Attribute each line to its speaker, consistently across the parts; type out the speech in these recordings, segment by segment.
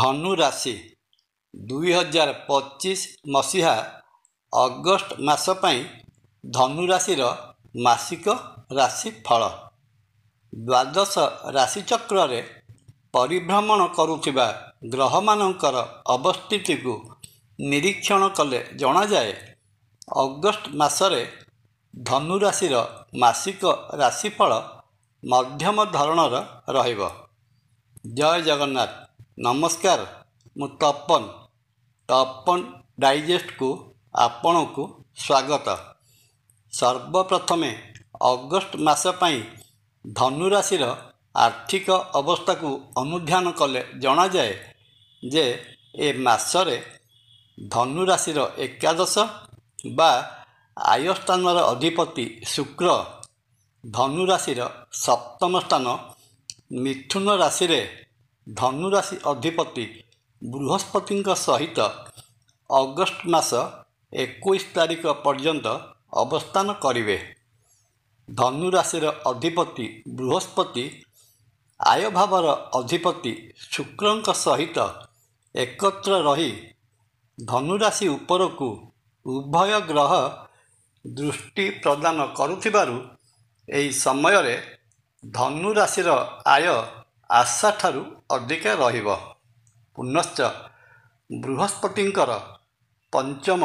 Speaker 1: ଧନୁ ରାଶି 2025 ମସିହା ଅଗଷ୍ଟ ମାସ ପାଇଁ ଧନୁ ରାଶିର ମାସିକ ରାଶିଫଳ। ଦ୍ୱାଦଶ ରାଶିଚକ୍ରରେ ପରିଭ୍ରମଣ କରୁଥିବା ଗ୍ରହମାନଙ୍କର ଅବସ୍ଥିତିକୁ ନିରୀକ୍ଷଣ କଲେ ଜଣାଯାଏ ଅଗଷ୍ଟ ମାସରେ ଧନୁ ରାଶିର ମାସିକ ରାଶିଫଳ ମଧ୍ୟମ ଧରଣର ରହିବ। ଜୟ ଜଗନ୍ନାଥ। ନମସ୍କାର, ମୁଁ ତପନ ଡାଇଜେଷ୍ଟକୁ ଆପଣଙ୍କୁ ସ୍ୱାଗତ। ସର୍ବପ୍ରଥମେ ଅଗଷ୍ଟ ମାସ ପାଇଁ ଧନୁ ରାଶିର ଆର୍ଥିକ ଅବସ୍ଥାକୁ ଅନୁଧ୍ୟାନ କଲେ ଜଣାଯାଏ ଯେ ଏ ମାସରେ ଧନୁ ରାଶିର ଏକାଦଶ ବା ଆୟ ସ୍ଥାନର ଅଧିପତି ଶୁକ୍ର ଧନୁ ରାଶିର ସପ୍ତମ ସ୍ଥାନ ମିଥୁନ ରାଶିରେ ଧନୁ ରାଶି ଅଧିପତି ବୃହସ୍ପତିଙ୍କ ସହିତ ଅଗଷ୍ଟ ମାସ 21 ତାରିଖ ପର୍ଯ୍ୟନ୍ତ ଅବସ୍ଥାନ କରିବେ। ଧନୁ ରାଶିର ଅଧିପତି ବୃହସ୍ପତି ଆୟ ଭାବର ଅଧିପତି ଶୁକ୍ରଙ୍କ ସହିତ ଏକତ୍ର ରହି ଧନୁ ରାଶି ଉପରକୁ ଉଭୟ ଗ୍ରହ ଦୃଷ୍ଟି ପ୍ରଦାନ କରୁଥିବାରୁ ଏହି ସମୟରେ ଧନୁ ରାଶିର ଆୟ ଆଶାଠାରୁ ଅଧିକା ରହିବ। ପୁନଶ୍ଚ ବୃହସ୍ପତିଙ୍କର ପଞ୍ଚମ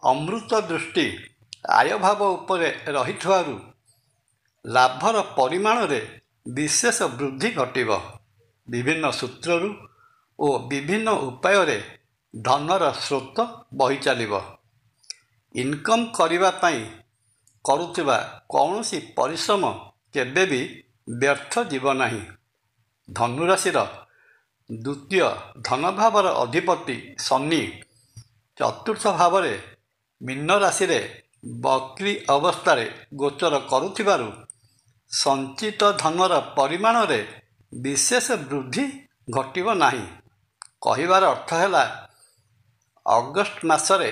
Speaker 1: ଅମୃତ ଦୃଷ୍ଟି ଆୟ ଭାବ ଉପରେ ରହିଥିବାରୁ ଲାଭର ପରିମାଣରେ ବିଶେଷ ବୃଦ୍ଧି ଘଟିବ। ବିଭିନ୍ନ ସୂତ୍ରରୁ ଓ ବିଭିନ୍ନ ଉପାୟରେ ଧନର ସ୍ରୋତ ବହିଚାଲିବ। ଇନକମ୍ କରିବା ପାଇଁ କରୁଥିବା କୌଣସି ପରିଶ୍ରମ କେବେ ବି ବ୍ୟର୍ଥ ଯିବ ନାହିଁ। ଧନୁ ରାଶିର ଦ୍ୱିତୀୟ ଧନଭାବର ଅଧିପତି ଶନି ଚତୁର୍ଥ ଭାବରେ ମୀନ ରାଶିରେ ବକ୍ରୀ ଅବସ୍ଥାରେ ଗୋଚର କରୁଥିବାରୁ ସଞ୍ଚିତ ଧନର ପରିମାଣରେ ବିଶେଷ ବୃଦ୍ଧି ଘଟିବ ନାହିଁ। କହିବାର ଅର୍ଥ ହେଲା ଅଗଷ୍ଟ ମାସରେ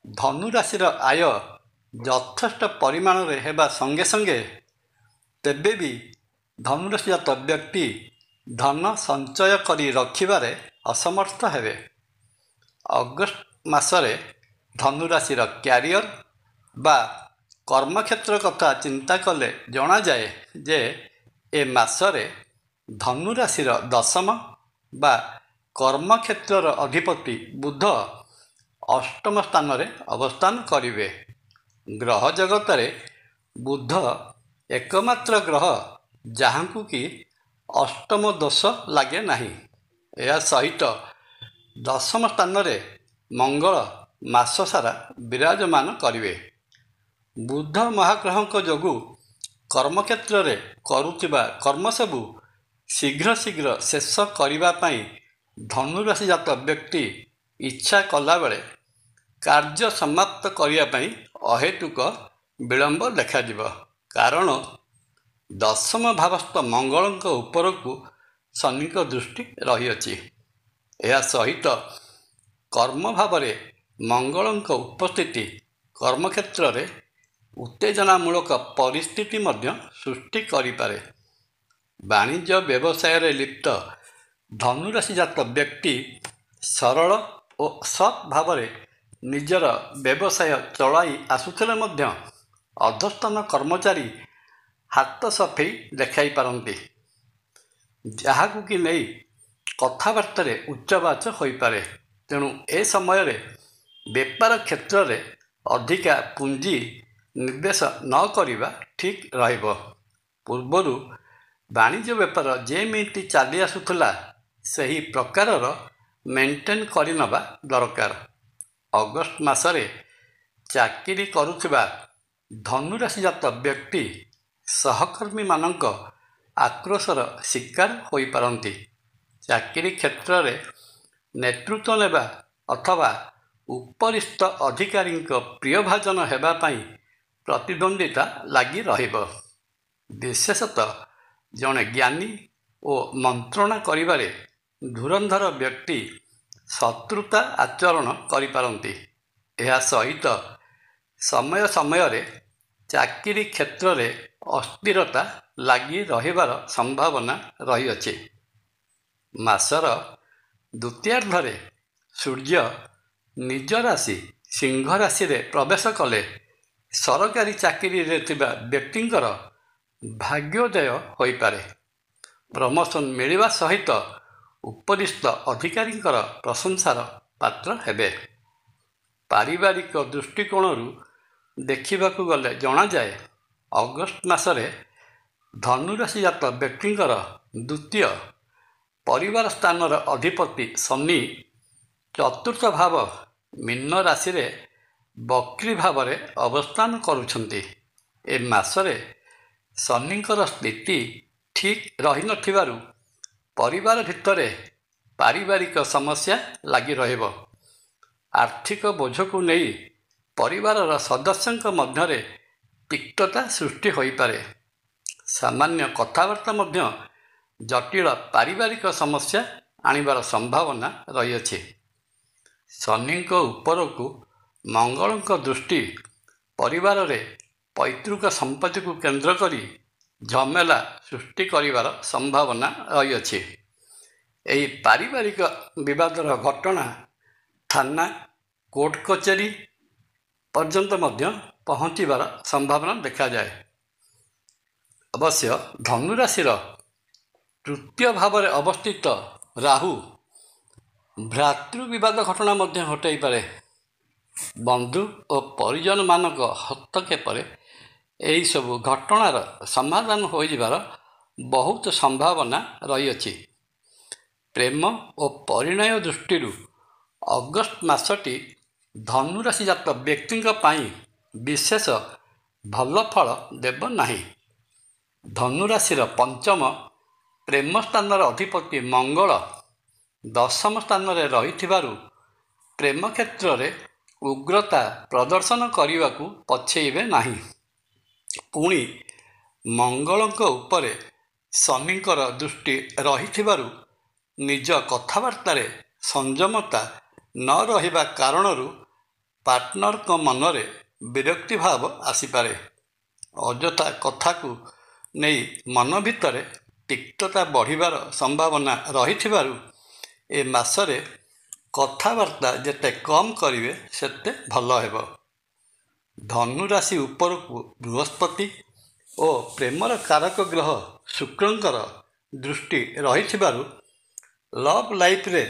Speaker 1: ଧନୁ ରାଶିର ଆୟ ଯଥେଷ୍ଟ ପରିମାଣରେ ହେବା ସଙ୍ଗେ ସଙ୍ଗେ ତେବେ ବି ଧନୁରାଶିଜାତ ବ୍ୟକ୍ତି ଧନ ସଞ୍ଚୟ କରି ରଖିବାରେ ଅସମର୍ଥ ହେବେ। ଅଗଷ୍ଟ ମାସରେ ଧନୁ ରାଶିର କ୍ୟାରିୟର ବା କର୍ମକ୍ଷେତ୍ର କଥା ଚିନ୍ତା କଲେ ଜଣାଯାଏ ଯେ ଏ ମାସରେ ଧନୁ ରାଶିର ଦଶମ ବା କର୍ମକ୍ଷେତ୍ରର ଅଧିପତି ବୁଧ ଅଷ୍ଟମ ସ୍ଥାନରେ ଅବସ୍ଥାନ କରିବେ। ଗ୍ରହ ଜଗତରେ ବୁଧ ଏକମାତ୍ର ଗ୍ରହ ଯାହାଙ୍କୁ କି ଅଷ୍ଟମ ଦୋଷ ଲାଗେ ନାହିଁ। ଏହା ସହିତ ଦଶମ ସ୍ଥାନରେ ମଙ୍ଗଳ ମାସ ସାରା ବିରାଜମାନ କରିବେ। ବୁଧ ମହାଗ୍ରହଙ୍କ ଯୋଗୁଁ କର୍ମକ୍ଷେତ୍ରରେ କରୁଥିବା କର୍ମ ସବୁ ଶୀଘ୍ର ଶେଷ କରିବା ପାଇଁ ଧନୁରାଶିଜାତ ବ୍ୟକ୍ତି ଇଚ୍ଛା କଲାବେଳେ କାର୍ଯ୍ୟ ସମାପ୍ତ କରିବା ପାଇଁ ଅହେତୁକ ବିଳମ୍ବ ଦେଖାଯିବ। କାରଣ ଦଶମ ଭାବସ୍ଥ ମଙ୍ଗଳଙ୍କ ଉପରକୁ ଶନିଙ୍କ ଦୃଷ୍ଟି ରହିଅଛି। ଏହା ସହିତ କର୍ମ ଭାବରେ ମଙ୍ଗଳଙ୍କ ଉପସ୍ଥିତି କର୍ମକ୍ଷେତ୍ରରେ ଉତ୍ତେଜନାମୂଳକ ପରିସ୍ଥିତି ମଧ୍ୟ ସୃଷ୍ଟି କରିପାରେ। ବାଣିଜ୍ୟ ବ୍ୟବସାୟରେ ଲିପ୍ତ ଧନୁରାଶିଜାତ ବ୍ୟକ୍ତି ସରଳ ଓ ସତ୍ ଭାବରେ ନିଜର ବ୍ୟବସାୟ ଚଳାଇ ଆସୁଥିଲେ ମଧ୍ୟ ଅଧସ୍ତନ କର୍ମଚାରୀ ହାତ ସଫେଇ ଦେଖାଇ ପାରନ୍ତି, ଯାହାକୁ କି ନେଇ କଥାବାର୍ତ୍ତାରେ ଉଚ୍ଚବାଚ ହୋଇପାରେ। ତେଣୁ ଏ ସମୟରେ ବେପାର କ୍ଷେତ୍ରରେ ଅଧିକା ପୁଞ୍ଜି ନିବେଶ ନ କରିବା ଠିକ୍ ରହିବ। ପୂର୍ବରୁ ବାଣିଜ୍ୟ ବେପାର ଯେମିତି ଚାଲି ଆସୁଥିଲା ସେହି ପ୍ରକାରର ମେଣ୍ଟେନ୍ କରିନେବା ଦରକାର। ଅଗଷ୍ଟ ମାସରେ ଚାକିରି କରୁଥିବା ଧନୁରାଶିଜାତ ବ୍ୟକ୍ତି ସହକର୍ମୀମାନଙ୍କ ଆକ୍ରୋଶର ଶିକାର ହୋଇପାରନ୍ତି। ଚାକିରି କ୍ଷେତ୍ରରେ ନେତୃତ୍ୱ ନେବା ଅଥବା ଉପରିସ୍ଥ ଅଧିକାରୀଙ୍କ ପ୍ରିୟଭାଜନ ହେବା ପାଇଁ ପ୍ରତିଦ୍ୱନ୍ଦ୍ୱିତା ଲାଗି ରହିବ। ବିଶେଷତଃ ଜଣେ ଜ୍ଞାନୀ ଓ ମନ୍ତ୍ରଣା କରିବାରେ ଧୁରନ୍ଧର ବ୍ୟକ୍ତି ଶତ୍ରୁତା ଆଚରଣ କରିପାରନ୍ତି। ଏହା ସହିତ ସମୟ ସମୟରେ ଚାକିରି କ୍ଷେତ୍ରରେ ଅସ୍ଥିରତା ଲାଗି ରହିବାର ସମ୍ଭାବନା ରହିଅଛି। ମାସର ଦ୍ୱିତୀୟାର୍ଦ୍ଧରେ ସୂର୍ଯ୍ୟ ନିଜ ରାଶି ସିଂହ ରାଶିରେ ପ୍ରବେଶ କଲେ ସରକାରୀ ଚାକିରିରେ ଥିବା ବ୍ୟକ୍ତିଙ୍କର ଭାଗ୍ୟୋଦୟ ହୋଇପାରେ। ପ୍ରମୋସନ୍ ମିଳିବା ସହିତ ଉପରିସ୍ଥ ଅଧିକାରୀଙ୍କର ପ୍ରଶଂସାର ପାତ୍ର ହେବେ। ପାରିବାରିକ ଦୃଷ୍ଟିକୋଣରୁ ଦେଖିବାକୁ ଗଲେ ଜଣାଯାଏ ଅଗଷ୍ଟ ମାସରେ ଧନୁରାଶିଜାତ ବ୍ୟକ୍ତିଙ୍କର ଦ୍ୱିତୀୟ ପରିବାର ସ୍ଥାନର ଅଧିପତି ଶନି ଚତୁର୍ଥ ଭାବ ମୀନ ରାଶିରେ ବକ୍ରୀ ଭାବରେ ଅବସ୍ଥାନ କରୁଛନ୍ତି। ଏ ମାସରେ ଶନିଙ୍କର ସ୍ଥିତି ଠିକ୍ ରହିନଥିବାରୁ ପରିବାର ଭିତରେ ପାରିବାରିକ ସମସ୍ୟା ଲାଗି ରହିବ। ଆର୍ଥିକ ବୋଝକୁ ନେଇ ପରିବାରର ସଦସ୍ୟଙ୍କ ମଧ୍ୟରେ ତିକ୍ତତା ସୃଷ୍ଟି ହୋଇପାରେ। ସାମାନ୍ୟ କଥାବାର୍ତ୍ତା ମଧ୍ୟ ଜଟିଳ ପାରିବାରିକ ସମସ୍ୟା ଆଣିବାର ସମ୍ଭାବନା ରହିଅଛି। ଶନିଙ୍କ ଉପରକୁ ମଙ୍ଗଳଙ୍କ ଦୃଷ୍ଟି ପରିବାରରେ ପୈତୃକ ସମ୍ପତ୍ତିକୁ କେନ୍ଦ୍ର କରି ଝମେଲା ସୃଷ୍ଟି କରିବାର ସମ୍ଭାବନା ରହିଅଛି। ଏହି ପାରିବାରିକ ବିବାଦର ଘଟଣା ଥାନା କୋର୍ଟ କଚେରୀ ପର୍ଯ୍ୟନ୍ତ ମଧ୍ୟ ପହଞ୍ଚିବାର ସମ୍ଭାବନା ଦେଖାଯାଏ। ଅବଶ୍ୟ ଧନୁରାଶିର ତୃତୀୟ ଭାବରେ ଅବସ୍ଥିତ ରାହୁ ଭ୍ରାତୃ ବିବାଦ ଘଟଣା ମଧ୍ୟ ଘଟାଇପାରେ। ବନ୍ଧୁ ଓ ପରିଜନମାନଙ୍କ ହସ୍ତକ୍ଷେପରେ ଏହିସବୁ ଘଟଣାର ସମାଧାନ ହୋଇଯିବାର ବହୁତ ସମ୍ଭାବନା ରହିଅଛି। ପ୍ରେମ ଓ ପରିଣୟ ଦୃଷ୍ଟିରୁ ଅଗଷ୍ଟ ମାସଟି ଧନୁରାଶିଜାତ ବ୍ୟକ୍ତିଙ୍କ ପାଇଁ ବିଶେଷ ଭଲ ଫଳ ଦେବ ନାହିଁ। ଧନୁରାଶିର ପଞ୍ଚମ ପ୍ରେମ ସ୍ଥାନର ଅଧିପତି ମଙ୍ଗଳ ଦଶମ ସ୍ଥାନରେ ରହିଥିବାରୁ ପ୍ରେମ କ୍ଷେତ୍ରରେ ଉଗ୍ରତା ପ୍ରଦର୍ଶନ କରିବାକୁ ପଛେଇବେ ନାହିଁ। ପୁଣି ମଙ୍ଗଳଙ୍କ ଉପରେ ଶନିଙ୍କର ଦୃଷ୍ଟି ରହିଥିବାରୁ ନିଜ କଥାବାର୍ତ୍ତାରେ ସଂଯମତା ନ ରହିବା କାରଣରୁ ପାର୍ଟନରଙ୍କ ମନରେ ବିରକ୍ତି ଭାବ ଆସିପାରେ। ଅଯଥା କଥାକୁ ନେଇ ମନ ଭିତରେ ତିକ୍ତତା ବଢ଼ିବାର ସମ୍ଭାବନା ରହିଥିବାରୁ ଏ ମାସରେ କଥାବାର୍ତ୍ତା ଯେତେ କମ୍ କରିବେ ସେତେ ଭଲ ହେବ। ଧନୁରାଶି ଉପରକୁ ବୃହସ୍ପତି ଓ ପ୍ରେମର କାରକ ଗ୍ରହ ଶୁକ୍ରଙ୍କର ଦୃଷ୍ଟି ରହିଥିବାରୁ ଲଭ୍ ଲାଇଫ୍ରେ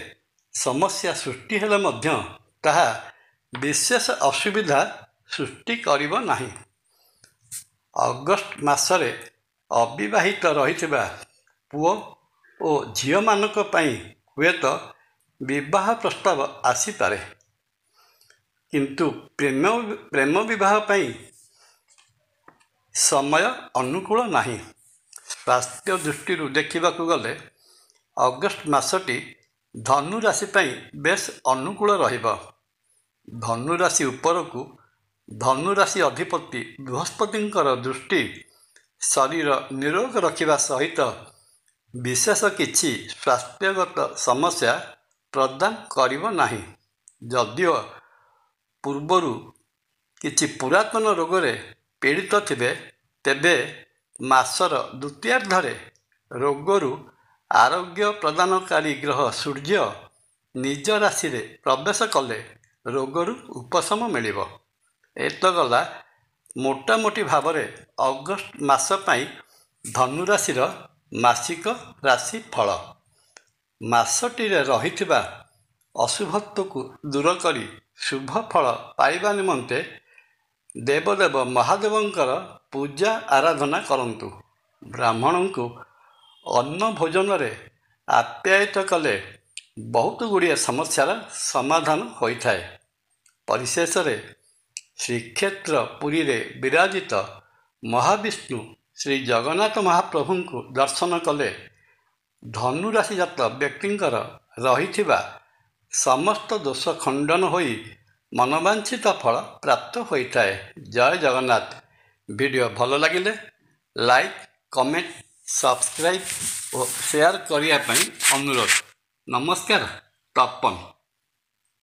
Speaker 1: ସମସ୍ୟା ସୃଷ୍ଟି ହେଲେ ମଧ୍ୟ ତାହା ବିଶେଷ ଅସୁବିଧା ସୃଷ୍ଟି କରିବ ନାହିଁ। ଅଗଷ୍ଟ ମାସରେ ଅବିବାହିତ ରହିଥିବା ପୁଅ ଓ ଝିଅମାନଙ୍କ ପାଇଁ ହୁଏତ ବିବାହ ପ୍ରସ୍ତାବ ଆସିପାରେ, କିନ୍ତୁ ପ୍ରେମ ବିବାହ ପାଇଁ ସମୟ ଅନୁକୂଳ ନାହିଁ। ସ୍ୱାସ୍ଥ୍ୟ ଦୃଷ୍ଟିରୁ ଦେଖିବାକୁ ଗଲେ ଅଗଷ୍ଟ ମାସଟି ଧନୁରାଶି ପାଇଁ ବେଶ୍ ଅନୁକୂଳ ରହିବ। ଧନୁରାଶି ଉପରକୁ ଧନୁରାଶି ଅଧିପତି ବୃହସ୍ପତିଙ୍କର ଦୃଷ୍ଟି ଶରୀର ନିରୋଗ ରଖିବା ସହିତ ବିଶେଷ କିଛି ସ୍ୱାସ୍ଥ୍ୟଗତ ସମସ୍ୟା ପ୍ରଦାନ କରିବ ନାହିଁ। ଯଦିଓ ପୂର୍ବରୁ କିଛି ପୁରାତନ ରୋଗରେ ପୀଡ଼ିତ ଥିବେ, ତେବେ ମାସର ଦ୍ୱିତୀୟାର୍ଦ୍ଧରେ ରୋଗରୁ ଆରୋଗ୍ୟ ପ୍ରଦାନକାରୀ ଗ୍ରହ ସୂର୍ଯ୍ୟ ନିଜ ରାଶିରେ ପ୍ରବେଶ କଲେ ରୋଗରୁ ଉପଶମ ମିଳିବ। ଏତ ଗଲା ମୋଟାମୋଟି ଭାବରେ ଅଗଷ୍ଟ ମାସ ପାଇଁ ଧନୁରାଶିର ମାସିକ ରାଶି ଫଳ। ମାସଟିରେ ରହିଥିବା ଅଶୁଭତ୍ୱକୁ ଦୂର କରି ଶୁଭ ଫଳ ପାଇବା ନିମନ୍ତେ ଦେବଦେବ ମହାଦେବଙ୍କର ପୂଜା ଆରାଧନା କରନ୍ତୁ। ବ୍ରାହ୍ମଣଙ୍କୁ ଅନ୍ନ ଭୋଜନରେ ଆପ୍ୟାୟିତ କଲେ ବହୁତ ଗୁଡ଼ିଏ ସମସ୍ୟାର ସମାଧାନ ହୋଇଥାଏ। ପରିଶେଷରେ ଶ୍ରୀକ୍ଷେତ୍ର ପୁରୀରେ ବିରାଜିତ ମହାବିଷ୍ଣୁ ଶ୍ରୀ ଜଗନ୍ନାଥ ମହାପ୍ରଭୁଙ୍କୁ ଦର୍ଶନ କଲେ ଧନୁରାଶିଜାତ ବ୍ୟକ୍ତିଙ୍କର ରହିଥିବା ସମସ୍ତ ଦୋଷ ଖଣ୍ଡନ ହୋଇ ମନବାଞ୍ଛିତ ଫଳ ପ୍ରାପ୍ତ ହୋଇଥାଏ। ଜୟ ଜଗନ୍ନାଥ। ଭିଡ଼ିଓ ଭଲ ଲାଗିଲେ ଲାଇକ୍, କମେଣ୍ଟ, ସବସ୍କ୍ରାଇବ୍ ଓ ସେୟାର କରିବା ପାଇଁ ଅନୁରୋଧ। ନମସ୍କାର। ତପନ।